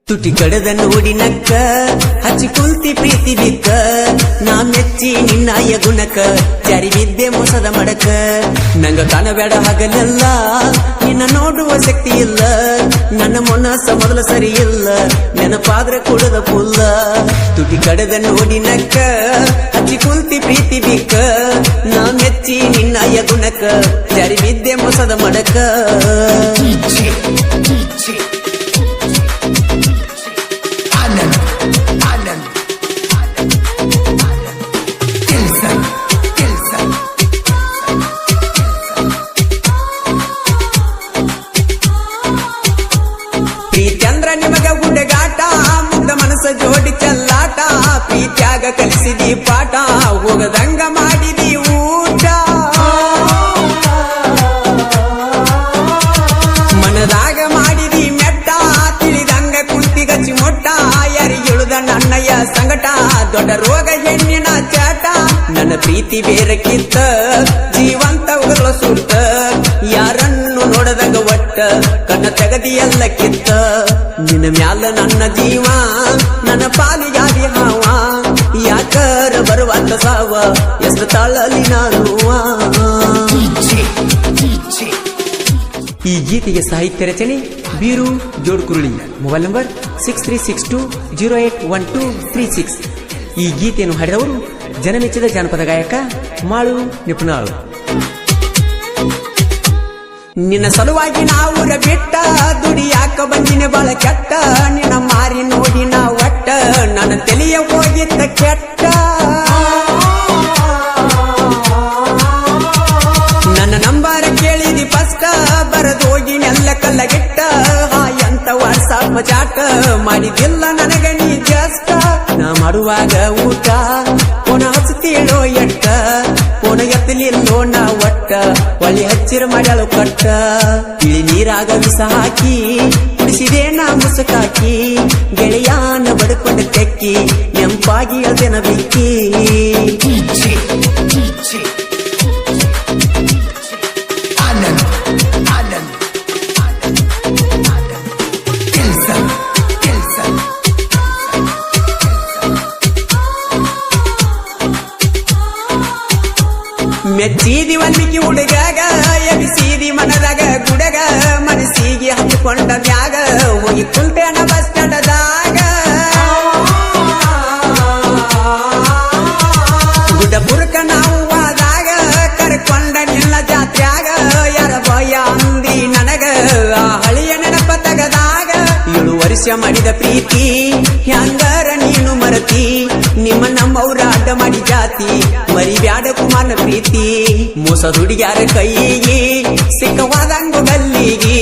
ತುಟಿ ಕಡದ ನೋಡಿ ನಕ್ಕ ಹಚ್ಚಿ ಕುಂತಿ ಪ್ರೀತಿ ಬಿಕ್ಕ ನಾ ಮೆಚ್ಚಿ ನಿನ್ನಾಯ ಗುಣಕ ಜಾರಿ ಬಿದ್ದೆ ಮೋಸದ ಮಡಕ ನಂಗ ಕಾಣಬೇಡ ಹಗಲೆಲ್ಲ ನಿನ್ನ ನೋಡುವ ಶಕ್ತಿ ಇಲ್ಲ ನನ್ನ ಮನಸ್ಸ ಮೊದಲ ಸರಿ ಇಲ್ಲ ನೆನಪಾದ್ರೆ ಕುಡದ ಪುಲ್ಲ ತುಟಿ ಕಡದ ನೋಡಿ ನಕ್ಕ ಹಚ್ಚಿ ಕುಂತಿ ಪ್ರೀತಿ ಬಿಕ್ಕ ನಾ ಮೆಚ್ಚಿ ನಿನ್ನಾಯ ಗುಣಕ ಜಾರಿ ಬಿದ್ದೆ ಮೋಸದ ಮಡಕ ಪ್ರೀತ್ಯಂದ್ರ ನಿಮಗ ಗುಡ್ಡಗಾಟ ಮುಗ್ಧ ಮನಸ್ಸ ಜೋಡಿ ಚಲ್ಲಾಟ ಪ್ರೀತ್ಯಾಗ ಕಲಿಸಿದಿ ಪಾಠ ಹೋಗದಂಗ ಮಾಡಿದಿ ಊಟ ಮನದಾಗ ಮಾಡಿದಿ ಮೆಟ್ಟ ತಿಳಿದಂಗ ಕುಂತಿ ಗಚ್ಚಿ ಮೊಟ್ಟ ಯಾರಿಗಿಳುದ ನನ್ನಯ್ಯ ಸಂಗಟ ದೊಡ್ಡ ರೋಗ ಹೆಣ್ಣಿನ ಚಾಟ ನನ್ನ ಪ್ರೀತಿ ಬೇರಕ್ಕಿತ್ತ ಜೀವಂತ ಉಗುಳ ಸುಟ್ಟ ಯಾರನ್ನು ನೋಡದಂಗ ಒಟ್ಟ ಕಣ್ಣ ತೆಗದಿ ಎಲ್ಲ ಕಿತ್ತ ನಿನ್ನ ಮ್ಯಾಲ ನನ್ನ ಜೀವ ನನ್ನ ಪಾಲಿಗಾದಿ ಹಾವ ಯಾಕರ ಬರುವಂತ ಸಾವ ಎಷ್ಟು ತಾಳಲಿ ನಾನು ಈ ಗೀತೆಗೆ ಸಾಹಿತ್ಯ ರಚನೆ ಬೀರು ಜೋಡ್ಕುರುಳಿ ಮೊಬೈಲ್ ನಂಬರ್ 6362081236 ಈ ಗೀತೆಯನ್ನು ಹಾಡಿದವರು ಜನಮೆಚ್ಚಿದ ಜಾನಪದ ಗಾಯಕ ಮಾಳು ನಿಪುಣಾಳು ನಿನ್ನ ಸಲುವಾಗಿ ನಾವುರ ಬಿಟ್ಟ ದುಡಿಯಾಕ ಬಂದಿನ ಬಾಳ ಕೆಟ್ಟ ನಿನ್ನ ಮಾರಿ ನೋಡಿ ನಾ ಒಟ್ಟ ನನ್ನ ತಲೆಯ ಹೋಗಿದ್ದ ಕೆಟ್ಟ ನನ್ನ ನಂಬರ ಕೇಳಿದಿ ಫಸ್ಟ್ ಬರದು ಹೋಗಿ ನೆಲ್ಲ ಕಲ್ಲಗಿಟ್ಟ ಎಂತ ವಾಟ್ಸಾಪ್ ಚಾಟ ಮಾಡಿದಿಲ್ಲ ನನಗ ನೀ ಜಸ್ಟ್ ನಾ ಮಾಡುವಾಗ ಊಟ ಪುನ ಹಚ್ಚುತ್ತೇಳೋ ಎಟ್ಟ ಪುನ ಎತ್ತಲಿಲ್ಲೋ ನಾ ಒಟ್ಟ ಒಳ್ಳೆ ಹಚ್ಚಿರ ಮಾಡ್ಯಾಳು ಕಟ್ಟ ಇಳಿ ನೀರಾಗ ವಿಷ ಹಾಕಿ ಕುಡಿಸಿದೆ ನಾ ಮುಸುಕಾಕಿ ಗೆಳೆಯಾನ ಬಡ್ಕೊಂಡ ತೆಕ್ಕಿ ನೆಂಪಾಗಿ ಅದೇನ ಬಿಕ್ಕಿ ಮೆಚ್ಚಿದಿ ಒಂದಿಕ್ಕಿ ಹುಡುಗಾಗ ಎಬಿಸಿದಿ ಮನದಾಗ ಗುಡಗ ಮನಸ್ಸಿಗೆ ಹಚ್ಚಿಕೊಂಡ ಮ್ಯಾಗ ಹೋಗಿ ಕುಂಟೇನ ಬಸ್ ಸ್ಟ್ಯಾಂಡದಾಗ ಗುಡ್ಡಪುರಕ ನಾವು ಆದಾಗ ಕರ್ಕೊಂಡ ನಿನ್ನ ಜಾತ್ರ್ಯಾಗ ಯಾರ ಭಯ ಅಂದಿ ನನಗ ಆ ಹಳಿಯ ನೆನಪ ತಗದಾಗ 7 ವರ್ಷ ಮಾಡಿದ ಪ್ರೀತಿ ಹ್ಯಾಂಗರ ನೀನು ಮರತಿ ನಿಮ್ಮ ನಮ್ಮವ್ರ ಅಡ್ಡ ಮಾಡಿ ಜಾತಿ ಮರಿ ಬ್ಯಾಡ ಕುಮಾರನ ಪ್ರೀತಿ ಮೋಸ ಹುಡುಗ್ಯಾರ ಕೈಗೆ ಸಿಕ್ಕವಾದಂಗೋ ಗಲ್ಲಿಗಿ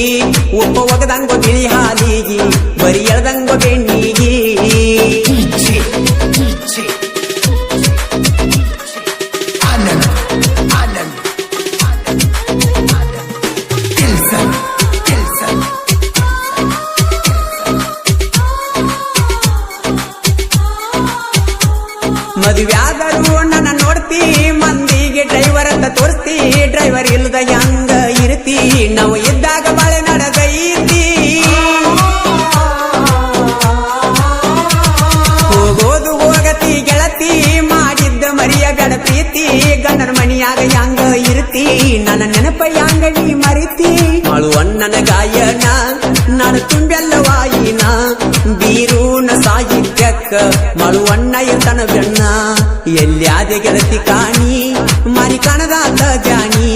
ಒಬ್ಬ ಒಗದಂಗೋ ಬಿಳಿ ಹಾಲಿಗಿ ಬರಿ ಎಳ್ದಂಗೋ ಬೆಣ್ಣಿಗಿ ಮದುವ್ಯಾದರೂ ನನ್ನ ನೋಡ್ತಿ ಮಂದಿಗೆ ಡ್ರೈವರ್ ಅಂತ ತೋರಿಸ್ತಿ ಡ್ರೈವರ್ ಇಲ್ಲದ ಹೆಂಗ ಇರ್ತಿ ನಾವು ಇದ್ದಾಗ ಬಾಳೆ ನಡೆದೈತಿ ಹೋಗೋದು ಹೋಗತಿ ಗೆಳತಿ ಮಾಡಿದ್ದ ಮರಿಯ ಗಡ ಪ್ರೀತಿ ಗಂಡನ ಮಣಿಯಾಗ ಹೆಂಗ ಇರ್ತಿ ನನ್ನ ನೆನಪ ಹೆಂಗ ನೀ ಮರಿತಿ ಮಾಳು ಅಣ್ಣನ ಗಾಯನ ನಾನು ತುಂಬೆಲ್ಲ ವಾಯಿನ ಬೀರೂನ ಸಾಹಿತ್ಯಕ್ಕ ಮಾಳು ಅಣ್ಣ ಇರ್ತಾನ ಬೆಣ್ಣ ಎಲ್ಯಾದೆ ಗೆಳತಿ ಕಾಣಿ ಮಾರಿ ಕಾಣದಾತ ಜಾಣಿ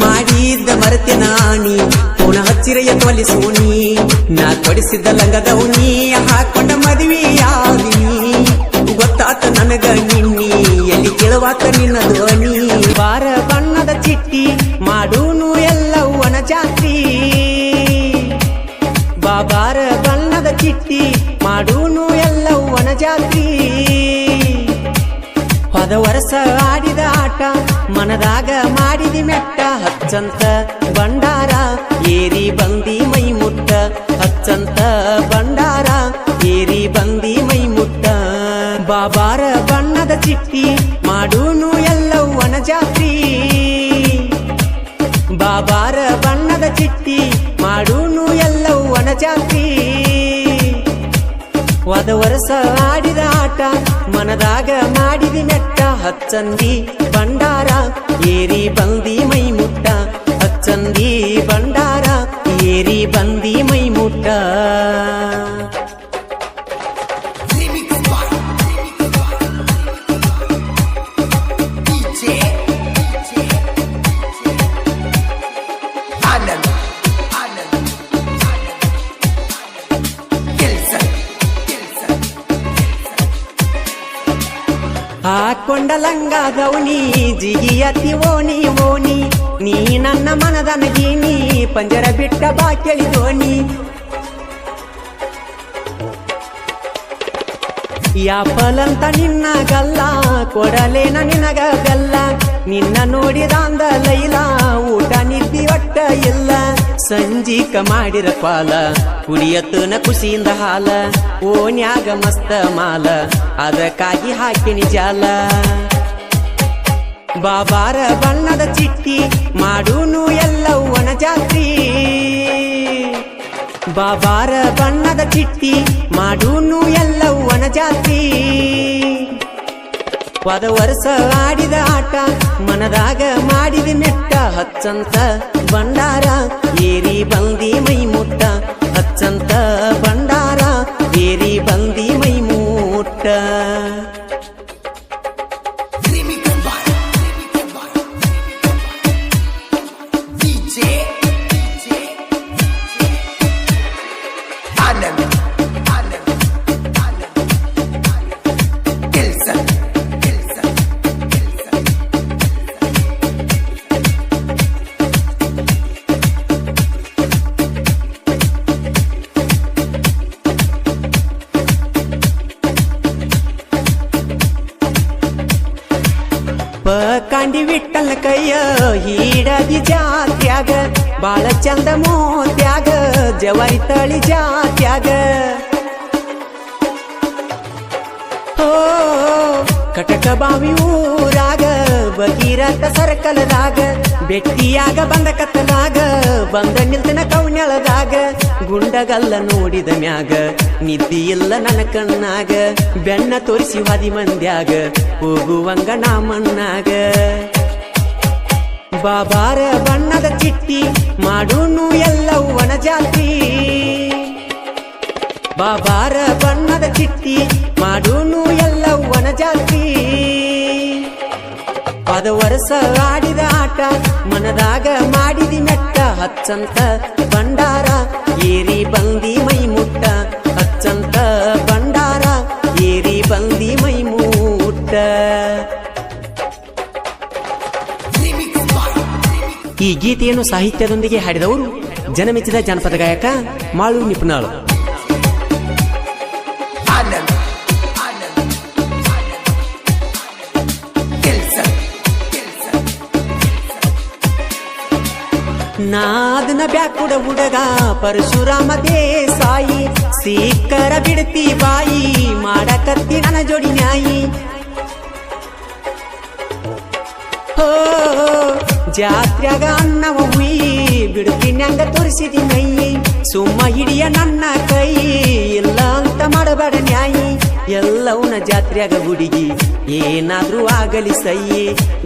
ಮಾಡಿದ್ದ ಮರತೆ ನಾಣಿ ಪುನ ಹಚ್ಚಿರ ಎತ್ತವಲ್ಲಿ ಸೋಣಿ ನಾ ಕೊಡಿಸಿದ್ದ ಲಂಗದವನಿ ಹಾಕೊಂಡ ಮದುವೆ ಯಾವಿನಿ ಗೊತ್ತಾತ ನನಗ ನಿನ್ನಿ ಎಲ್ಲಿ ಕೇಳುವಾತ ನಿನ್ನ ಧ್ವನಿ ಬಾರ ಬಣ್ಣದ ಚಿಟ್ಟಿ ಮಾಡೂನು ಎಲ್ಲವನ ಜಾತಿ ಬಾಬಾರ ಬಣ್ಣದ ಚಿಟ್ಟಿ ಮಾಡೂನು ಎಲ್ಲವನ ಜಾತಿ ಹೋದ ವರ್ಷ ಆಡಿದ ಆಟ ಮನದಾಗ ಮಾಡಿದಿ ಮೆಟ್ಟ ಹಚ್ಚಂತ ಬಂಡಾರ ಏರಿ ಬಂದಿ ಮೈ ಮುಟ್ಟ ಹಚ್ಚಂತ ಬಂಡಾರ ಏರಿ ಬಂದಿ ಮೈ ಮುಟ್ಟ ಬಾಬಾರ ಬಣ್ಣದ ಚಿಟ್ಟಿ ಮಾಡೂನು ಎಲ್ಲವನ ಜಾತಿ ಬಾಬಾರ ಬಣ್ಣದ ಚಿಟ್ಟಿ ಮಾಡೂನು ಎಲ್ಲವನ ಜಾತಿ ಹೋದ ವರ್ಷ ಆಡಿದ ಆಟ ಮನದಾಗ ಮಾಡಿದ ನೆಟ್ಟ ಹಚ್ಚಂದಿ ಬಂಡಾರ ಏರಿ ಬಂದಿ ಮೈ ಮುಟ್ಟ ಹಚ್ಚಂದಿ ಬಂಡಾರ ಏರಿ ಬಂದಿ ಮೈ ಮುಟ್ಟ ಹಾಕೊಂಡ ಲಂಗಾದವನಿ ಜಿಗಿಯತಿ ಓಣಿ ಓಣಿ ನೀ ನನ್ನ ಮನದನಗೀನಿ ಪಂಜರ ಬಿಟ್ಟ ಬಾ ಕೇಳಿದೋನಿ ಯಾಪಲಂತ ನಿನ್ನ ಗಲ್ಲ ಕೊಡಲೇನ ನಿನಗ ಬೆಲ್ಲ ನಿನ್ನ ನೋಡಿದಾಂದ ಲೈಲ ಊಟ ನಿದ್ದಿ ಒಟ್ಟ ಇಲ್ಲ ಸಂಜೀಕ ಮಾಡಿರ ಪಾಲ ಕುಡಿಯತ್ತನ ಖುಷಿಯಿಂದ ಹಾಲ ಓನ್ಯಾಗ ಮಸ್ತ ಮಾಲ ಅದಕ್ಕಾಗಿ ಹಾಕಿನಿ ಜಾಲ ಬಾಬಾರ ಬಣ್ಣದ ಚಿಟ್ಟಿ ಮಾಡೂನು ಎಲ್ಲವ್ವನ ಜಾತ್ರಿ ಬಾಬಾರ ಬಣ್ಣದ ಚಿಟ್ಟಿ ಮಾಡೂನು ಎಲ್ಲವ್ವನ ಜಾತ್ರಿ ಹೋದ ವರ್ಷ ಆಡಿದ ಆಟ ಮನದಾಗ ಮಾಡಿದ ನೆಟ್ಟ ಹಚ್ಚಂತ ಬಂಡಾರ ಏರಿ ಬಂದಿ ಮೈ ಮುಟ್ಟ ಹಚ್ಚಂತ ಬಂಡಾರ ಏರಿ ಬಂದಿ ಮೈ ಮುಟ್ಟ ಕಾಂಡಿ ವಿಟ್ಟಲ್ಲ ಕೈಯ ಹೀಡದಿ ಜಾತ್ಯಾಗ ಬಾಳ ಚಂದ ಮೋತ್ಯಾಗ ಜವಾರಿ ತಳಿ ಜಾತ್ಯಾಗ ಓ ಕಟಕ ಬಾವಿ ಊರಾಗ ಭಗೀರಥ ಸರ್ಕಲದಾಗ ಬೆಟ್ಟಿಯಾಗ ಬಂದ ಕತ್ತಲಾಗ ಬಂದ ನಿಲ್ತನ ಕೌನ್ಯಳದಾಗ ಗುಂಡಗಲ್ಲ ನೋಡಿದ ಮ್ಯಾಗ ನಿದ್ದಿ ಇಲ್ಲ ನನ್ನ ಕಣ್ಣಾಗ ಬೆನ್ನ ತೋರಿಸಿ ಹಾದಿ ಮಂದ್ಯಾಗ ಹೋಗುವಂಗ ನಾ ಮಣ್ಣಾಗ ಬಾಬಾರ ಬಣ್ಣದ ಚಿಟ್ಟಿ ಮಾಡೂನು ಎಲ್ಲವ್ವನ ಜಾತ್ರಿ ಬಾಬಾರ ಬಣ್ಣದ ಚಿಟ್ಟಿ ಮಾಡೂನು ಎಲ್ಲವ್ವನ ಜಾತ್ರಿ ಹೋದ ವರ್ಷ ಆಡಿದ ಆಟ ಮನದಾಗ ಮಾಡಿದಿ ಮೆಟ್ಟ ಹಚ್ಚಂತ ಬಂಡಾರ ಏರಿ ಬಂದಿ ಮೈ ಮುಟ್ಟ ಹಚ್ಚಂತ ಬಂಡಾರ ಏರಿ ಬಂದಿ ಮೈ ಮುಟ್ಟ ಈ ಗೀತೆಯನ್ನು ಸಾಹಿತ್ಯದೊಂದಿಗೆ ಹಾಡಿದವರು ಜನಮೆಚ್ಚಿದ ಜಾನಪದ ಗಾಯಕ ಮಾಳು ನಿಪುಣಾಳು. ನಾದನ ಬ್ಯಾಕುಡ ಹುಡುಗ ಪರಶುರಾಮ ದೇಸಾಯಿ ಸೀಕರ ಬಿಡ್ತಿ ಬಾಯಿ ಮಾಡಕತ್ತಿ ನನ್ನ ಜೋಡಿ ನ್ಯಾಯಿ ಹೋ ಜಾತ್ರ್ಯಾಗ ಅನ್ನವ ಹುಯಿ ಬಿಡ್ತೀನ್ಯಂಗ ತೋರಿಸಿದಿ ಮೈ ಸುಮ್ಮ ಹಿಡಿಯ ನನ್ನ ಕೈ ಇಲ್ಲ ಅಂತ ಮಾಡಬೇಡ ನ್ಯಾಯಿ ಎಲ್ಲವನ ಜಾತ್ರ್ಯಾಗ ಹುಡುಗಿ ಏನಾದ್ರೂ ಆಗಲಿ ಸೈ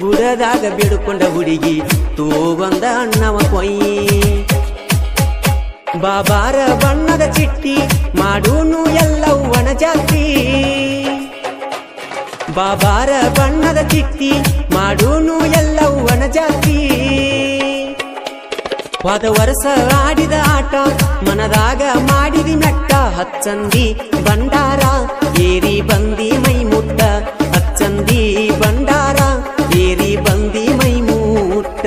ಗುಡದಾಗ ಬೇಡುಕೊಂಡ ಹುಡುಗಿ ತೋಗೊಂದ ಅನ್ನವ ಕೊಯ್ಯಿ ಬಾಬಾರ ಬಣ್ಣದ ಚಿಟ್ಟಿ ಮಾಡೂನು ಎಲ್ಲವ್ವನ ಜಾತ್ರಿ ಬಾಬಾರ ಬಣ್ಣದ ಚಿಟ್ಟಿ ಮಾಡೂನು ಎಲ್ಲವ್ವನ ಜಾತ್ರಿ ಹೋದ ವರ್ಷ ಆಡಿದ ಆಟ ಮನದಾಗ ಮಾಡಿದಿ ಮೆಟ್ಟ ಹಚ್ಚಂದಿ ಬಂಡಾರ ಏರಿ ಬಂದಿ ಮೈ ಮುಟ್ಟ ಹಚ್ಚಂದಿ ಬಂಡಾರ ಏರಿ ಬಂದಿ ಮೈ ಮುಟ್ಟ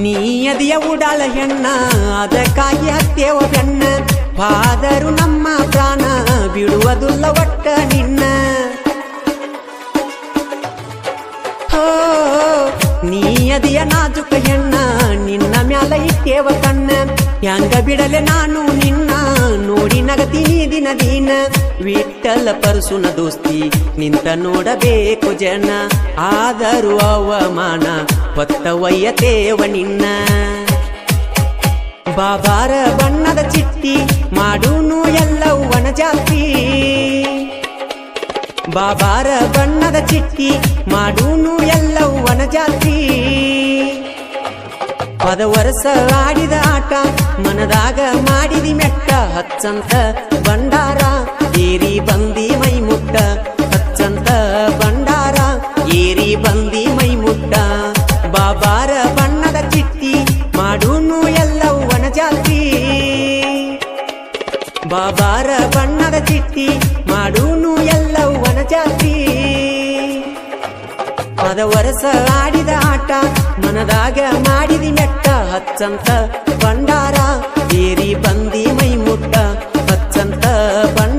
ನೀ ಅದಿಯ ಉಡಾಳ ಹೆಣ್ಣ ಅದಕ್ಕಾಗಿ ಹತ್ತೇವ ಬೆನ್ನ ಆದರೂ ನಮ್ಮ ಪ್ರಾಣ ಬಿಡುವುದಿಲ್ಲ ಒಟ್ಟ ನಿನ್ನ. ಹೋ ನೀ ಅದಿಯ ನಾಜುಕ ಹೆಣ್ಣ, ನಿನ್ನ ಮ್ಯಾಲ ಇಟ್ಟೇವ ಕಣ್ಣ. ಹ್ಯಾಂಗ ಬಿಡಲೆ ನಾನು ನಿನ್ನ ನೋಡಿ ನಗತೀನಿ ದಿನ ದಿನ. ವಿಠಲ ಪರಸುನ ದೋಸ್ತಿ ನಿಂತ ನೋಡಬೇಕು ಜನ, ಆದರೂ ಅವಮಾನ ಹೊತ್ತ ಒಯ್ಯತೇವ ನಿನ್ನ. ಬಾಬಾರ ಬಣ್ಣದ ಚಿಟ್ಟಿ ಮಾಡೂನು ಎಲ್ಲವನ ಜಾತಿ, ಬಾಬಾರ ಬಣ್ಣದ ಚಿಟ್ಟಿ ಮಾಡೂನು ಎಲ್ಲವನ ಜಾತಿ. ಪದ ವರ್ಷ ಆಡಿದ ಆಟ ಮನದಾಗ ಮಾಡಿದಿ ಮೆಟ್ಟ, ಹಚ್ಚಂತ ಬಂಡಾರ ಏರಿ ಬಂದಿ ಮೈ ಮುಟ್ಟ, ಹಚ್ಚಂತ ಬಂಡಾರ ಏರಿ ಬಂದಿ ಮೈ ಮುಟ್ಟ. ಬಾಬಾರ ಬಣ್ಣದ ಚಿಟ್ಟಿ ಮಾಡೂನು ಎಲ್ಲವನ ಜಾತಿ, ಬಾಬಾರ ಬಣ್ಣದ ಚಿಟ್ಟಿ ಮಾಡೂನು ಎಲ್ಲವನ ಜಾತಿ. ಪದ ವರ್ಷ ಆಡಿದ ಆಟ ಮನದಾಗ ಮಾಡಿದಿ ಮೆಟ್ಟ, ಹಚ್ಚಂತ ಬಂಡಾರ ಏರಿ ಬಂದಿ ಮೈ ಮುಟ್ಟ, ಹಚ್ಚಂತ ಬಂಡ